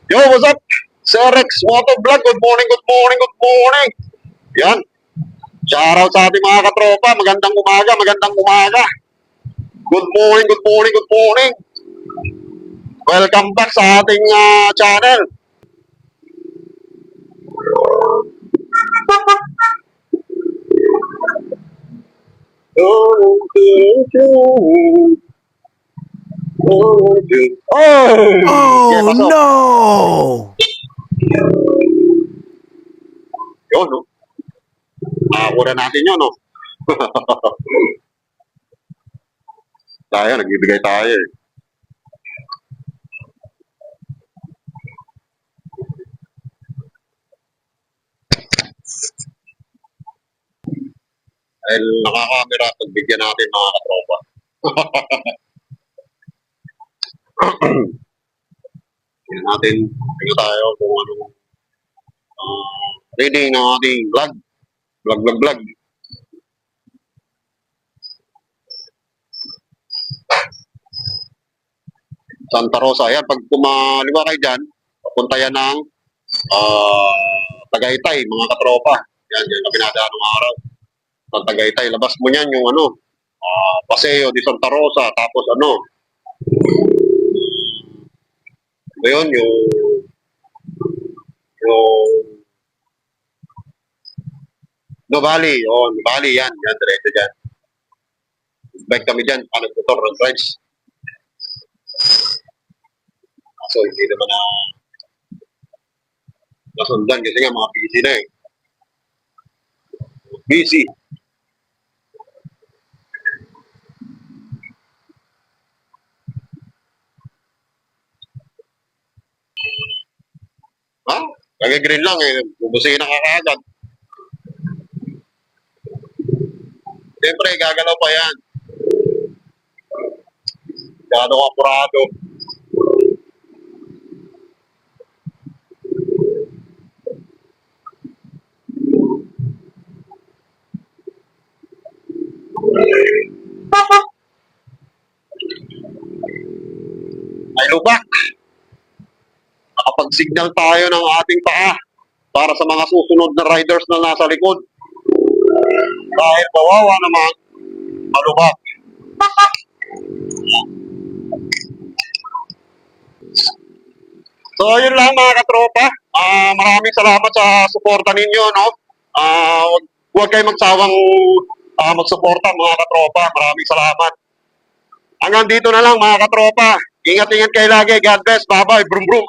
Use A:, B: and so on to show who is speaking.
A: Yo, what's up? Sir Rex Motovlog, good morning, good morning, good morning. Yan, shoutout sa ating mga katropa. Magandang umaga, magandang umaga. Good morning, good morning, good morning. Welcome back sa ating channel. Oh,
B: Oh
A: pasok.
B: no!
A: Yun, no? Nakakuha natin yun, no? Tayo, nagbibigay tayo eh. Dahil nakakamera, pagbigyan natin mga katropa. Tingnan natin, tingnan tayo kung anong reading ng ating vlog. Vlog. Santa Rosa. Ayan, pag kumaliwa kayo dyan, papunta yan ng Tagaytay, mga katropa. Yan na pinadaan ng araw. Sa Tagaytay, labas mo yan yung Paseo de Santa Rosa, tapos yun, yung Nuvali, Nuvali yan, diretso dyan. Bike kami dyan, motor ng rides. So, hindi naman nasundan kasi nga mga busy na eh. Busy. Ha? Nag-green lang eh. Bubusin na kakaagad. Siyempre, gagalaw pa yan. Gado apurado. Ay lubak. Nakapag-signal tayo ng ating paa para sa mga susunod na riders na nasa likod. Dahil bawawa naman, malubak. So, yun lang mga katropa. Maraming salamat sa suporta ninyo, no? Huwag kayong magsawang magsuporta mga katropa. Maraming salamat. Hanggang dito na lang mga katropa. Ingat-ingat kayo lagi. God bless. Bye-bye. Brum brum.